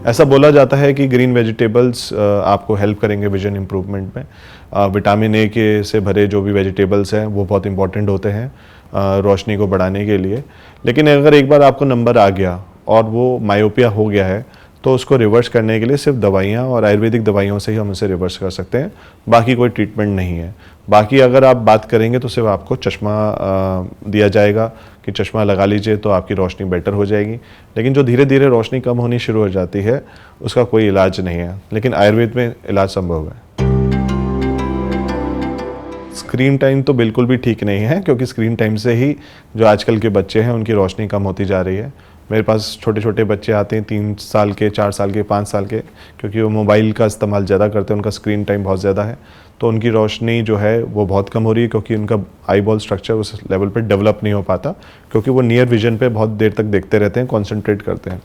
ऐसा बोला जाता है कि ग्रीन वेजिटेबल्स आपको हेल्प करेंगे विजन इम्प्रूवमेंट में। विटामिन ए के से भरे जो भी वेजिटेबल्स हैं वो बहुत इंपॉर्टेंट होते हैं रोशनी को बढ़ाने के लिए। लेकिन अगर एक बार आपको नंबर आ गया और वो मायोपिया हो गया है तो उसको रिवर्स करने के लिए सिर्फ दवाइयाँ और आयुर्वेदिक दवाइयों से ही हम उसे रिवर्स कर सकते हैं, बाकी कोई ट्रीटमेंट नहीं है। बाकी अगर आप बात करेंगे तो सिर्फ आपको चश्मा दिया जाएगा कि चश्मा लगा लीजिए तो आपकी रोशनी बेटर हो जाएगी। लेकिन जो धीरे धीरे रोशनी कम होनी शुरू हो जाती है उसका कोई इलाज नहीं है, लेकिन आयुर्वेद में इलाज संभव है। स्क्रीन टाइम तो बिल्कुल भी ठीक नहीं है, क्योंकि स्क्रीन टाइम से ही जो आजकल के बच्चे हैं उनकी रोशनी कम होती जा रही है। मेरे पास छोटे छोटे बच्चे आते हैं 3 साल के, 4 साल के, 5 साल के, क्योंकि वो मोबाइल का इस्तेमाल ज़्यादा करते हैं, उनका स्क्रीन टाइम बहुत ज़्यादा है, तो उनकी रोशनी जो है वो बहुत कम हो रही है, क्योंकि उनका आई बॉल स्ट्रक्चर उस लेवल पे डेवलप नहीं हो पाता, क्योंकि वो नियर विजन पे बहुत देर तक देखते रहते हैं, कॉन्सेंट्रेट करते हैं।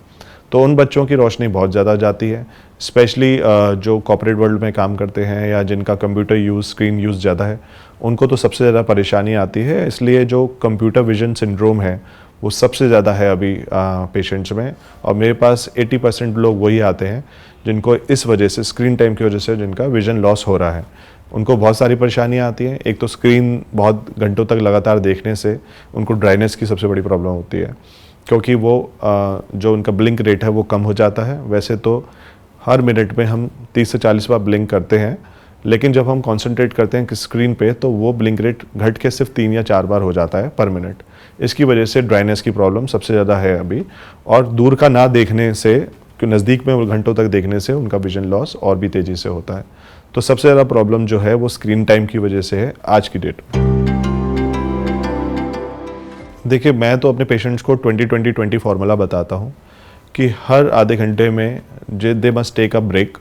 तो उन बच्चों की रोशनी बहुत ज़्यादा जाती है, स्पेशली जो कॉर्पोरेट वर्ल्ड में काम करते हैं या जिनका कंप्यूटर यूज़, स्क्रीन यूज़ ज़्यादा है, उनको तो सबसे ज़्यादा परेशानी आती है। इसलिए जो कंप्यूटर विजन सिंड्रोम है वो सबसे ज़्यादा है अभी पेशेंट्स में, और मेरे पास 80% लोग वही आते हैं जिनको इस वजह से, स्क्रीन टाइम की वजह से, जिनका विजन लॉस हो रहा है। उनको बहुत सारी परेशानियाँ आती हैं। एक तो स्क्रीन बहुत घंटों तक लगातार देखने से उनको ड्राइनेस की सबसे बड़ी प्रॉब्लम होती है, क्योंकि वो जो उनका ब्लिंक रेट है वो कम हो जाता है। वैसे तो हर मिनट में हम 30 से 40 बार ब्लिंक करते हैं, लेकिन जब हम कंसंट्रेट करते हैं स्क्रीन पे तो वो ब्लिंक रेट घट के सिर्फ 3 या 4 बार हो जाता है पर मिनट। इसकी वजह से ड्राइनेस की प्रॉब्लम सबसे ज़्यादा है अभी, और दूर का ना देखने से, नज़दीक में घंटों तक देखने से उनका विजन लॉस और भी तेज़ी से होता है। तो सबसे ज़्यादा प्रॉब्लम जो है वो स्क्रीन टाइम की वजह से है आज की डेट में। देखिए, मैं तो अपने पेशेंट्स को 20-20-20 फार्मूला बताता हूँ कि हर आधे घंटे में they must take a break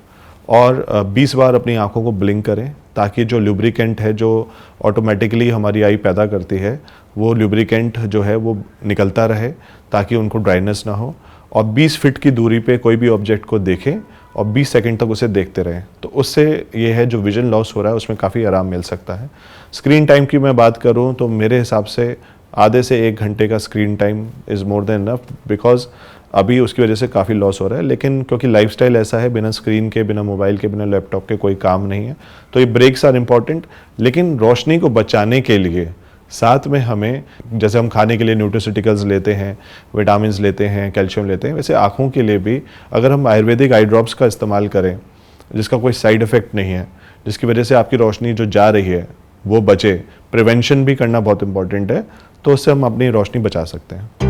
और 20 बार अपनी आंखों को ब्लिंक करें, ताकि जो लुब्रिकेंट है जो ऑटोमेटिकली हमारी आई पैदा करती है वो लुब्रिकेंट जो है वो निकलता रहे, ताकि उनको ड्राइनेस ना हो। और 20 फीट की दूरी पे कोई भी ऑब्जेक्ट को देखें और 20 सेकंड तक उसे देखते रहें, तो उससे ये है जो विजन लॉस हो रहा है उसमें काफ़ी आराम मिल सकता है। स्क्रीन टाइम की मैं बात करूँ तो मेरे हिसाब से आधे से 1 घंटे का screen time is more than enough, because अभी उसकी वजह से काफ़ी लॉस हो रहा है। लेकिन क्योंकि लाइफस्टाइल ऐसा है, बिना स्क्रीन के, बिना मोबाइल के, बिना लैपटॉप के कोई काम नहीं है, तो ये ब्रेक्स आर इम्पॉर्टेंट। लेकिन रोशनी को बचाने के लिए साथ में हमें, जैसे हम खाने के लिए न्यूट्रिसिटिकल्स लेते हैं, विटामिन लेते हैं, कैल्शियम लेते हैं, वैसे आँखों के लिए भी अगर हम आयुर्वेदिक आई ड्रॉप्स का इस्तेमाल करें जिसका कोई साइड इफ़ेक्ट नहीं है, जिसकी वजह से आपकी रोशनी जो जा रही है वो बचे, प्रिवेंशन भी करना बहुत इंपॉर्टेंट है, तो उससे हम अपनी रोशनी बचा सकते हैं।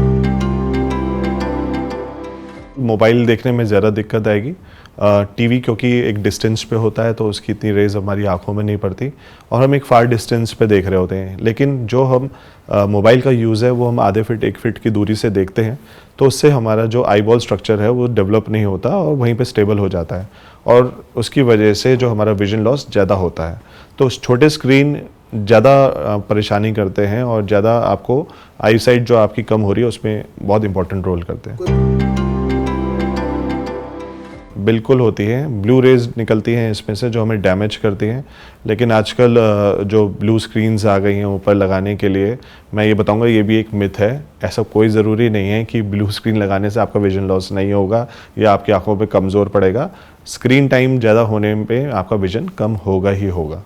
मोबाइल देखने में ज़्यादा दिक्कत आएगी। टीवी क्योंकि एक डिस्टेंस पे होता है तो उसकी इतनी रेज हमारी आंखों में नहीं पड़ती, और हम एक फार डिस्टेंस पे देख रहे होते हैं। लेकिन जो हम मोबाइल का यूज़ है वो हम आधे फीट, 1 फीट की दूरी से देखते हैं, तो उससे हमारा जो आई बॉल स्ट्रक्चर है वो डेवलप नहीं होता और वहीं पे स्टेबल हो जाता है, और उसकी वजह से जो हमारा विजन लॉस ज़्यादा होता है। तो छोटे स्क्रीन ज़्यादा परेशानी करते हैं और ज़्यादा आपको आई साइट जो आपकी कम हो रही है उसमें बहुत इंपॉर्टेंट रोल करते हैं। बिल्कुल होती है, ब्लू रेज निकलती हैं इसमें से जो हमें डैमेज करती हैं। लेकिन आजकल जो ब्लू स्क्रीन्स आ गई हैं ऊपर लगाने के लिए, मैं ये बताऊंगा ये भी एक मिथ है। ऐसा कोई ज़रूरी नहीं है कि ब्लू स्क्रीन लगाने से आपका विजन लॉस नहीं होगा या आपकी आंखों पे कमज़ोर पड़ेगा। स्क्रीन टाइम ज़्यादा होने पे आपका विजन कम होगा ही होगा।